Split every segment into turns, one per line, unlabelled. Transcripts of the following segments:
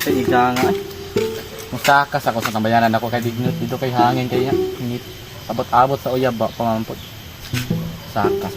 Kay iga nga ay. Musakas ako sa tambayanan ako kay dito kay hangin kay ngit. Abot-abot sa uyab ba pamampot. Sakas.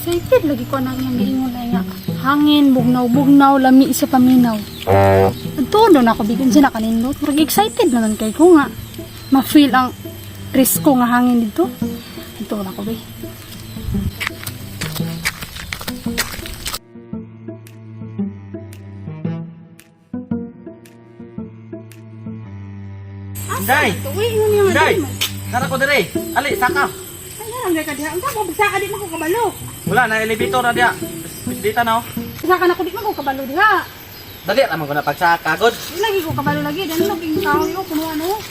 Excited lagi ko nang yung giingon ay nga. Hangin, bugnaw, lami sa paminaw. Todo na ako bigyan siya nakanindot. Murag excited naman kay ko nga. Ma-feel ang presko nga hangin dito. Ito na ko ba.
Day!
Uy, yun yung
Day! Nara ko dire. Ali, saka.
Ang ka diha. Ang mo bisa ka di mo ko kabalo.
Wala na elevator na dia. Bisdita na oh.
Bisa ka na ko di mo ko kabalo diha.
Dali naman ko na pagsaka god.
Lagi ko kabalo lagi dan no king kahoy ko kuno ano.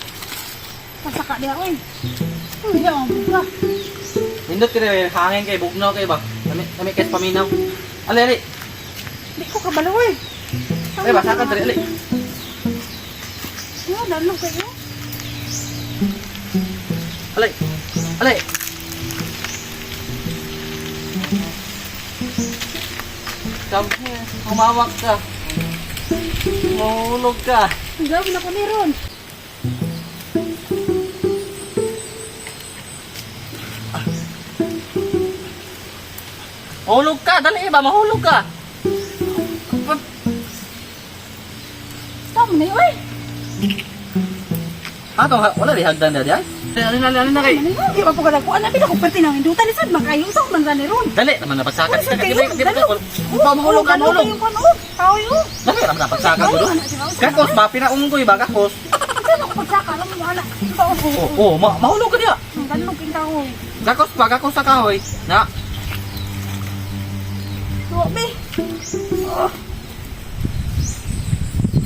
Pasaka diha oy. Uy, ya ang buka.
Nindot dire hangin kay bugnaw kay ba. Kami kes paminaw. Ali.
Di ko kabalo oy.
Ay ba saka dire ali.
Yo, dalo kayo.
Ali. Kamu humawak ka. Mahulog ka.
Gawin ako ni Ron.
Mahulog ka, dali ba? Mahulog ka.
Tama na oy.
Ato, wala di hagdan na diyan. Alin na kay.
Di ba po kada ko ana ko pati na indutan ni sad makayo sa man ni Ron.
Dali naman na pagsaka. Di ba
Mahulog. Kahoy oh.
Dali naman na pagsaka gulo. Kakos ba pinaunggoy ba kakos?
Ano ko pagsaka lang mo wala.
Oo, mahulog ka diya.
Dalo king kahoy.
Kakos sa kahoy. Na.
Robe.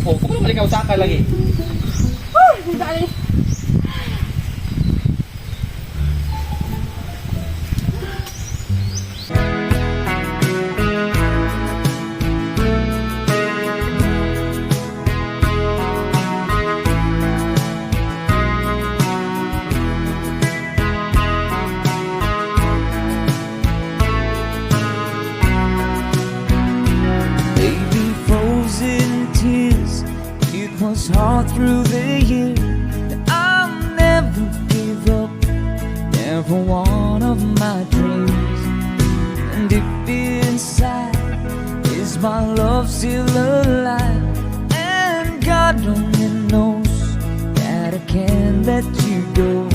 Oh, kung balik ka usaka lagi.
Dali.
Baby, frozen tears. It was hard through the years. I'll never give up, never one of my dreams. And deep inside, is my love still alive? And God only knows that I can't let you go.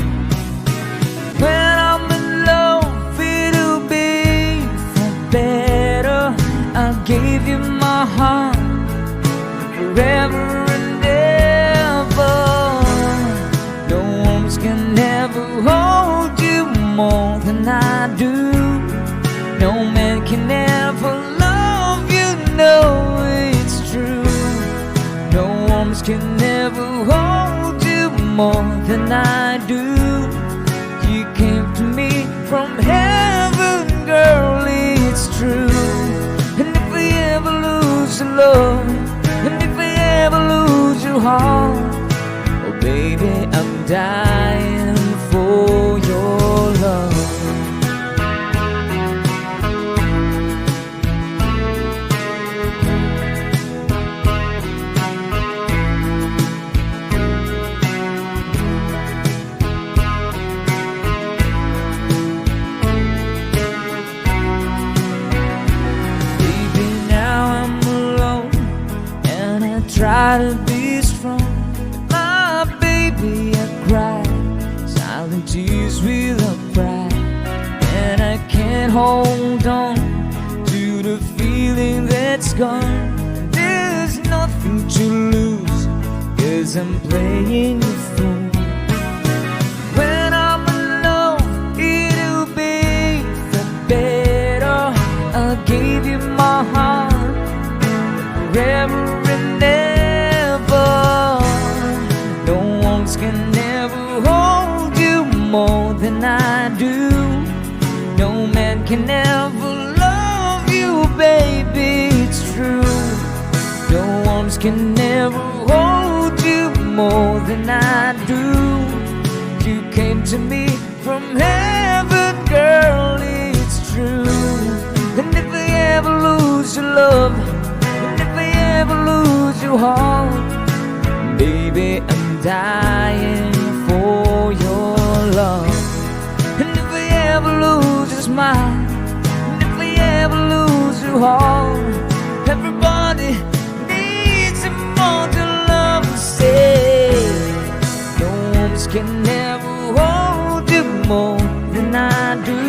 When I'm in love, it'll be for better. I gave you my heart forever and ever. No one can ever hold you more than I do. No man can ever love you, no, it's true. No one can ever hold you more than I do. You came to me from heaven, girl, it's true. And if we ever lose your love, and if we ever lose your heart, oh baby, I'm dying for your love. Baby, now I'm alone, and I try to be strong. My baby, I cry silent tears without pride, and I can't hold on to the feeling that's gone. There's nothing to lose, 'cause I'm playing the fool. When I'm alone, it'll be for better. I gave you my heart forever and ever. man can never love you, baby, it's true. No arms can never hold you more than I do. You came to me from heaven, girl, it's true. And if I ever lose your love, and if I ever lose your heart, baby, I'm dying for your love. And if I ever lose your smile, and if I ever lose your heart, everybody needs some more to love and say. No arms can never hold you more than I do.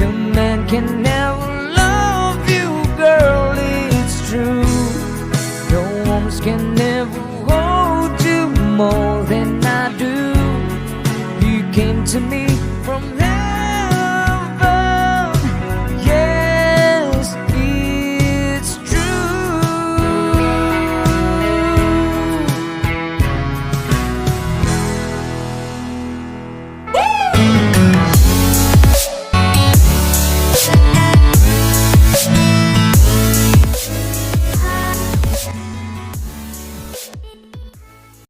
No man can never love you, girl, it's true. No arms can never hold you more than I do. You came to me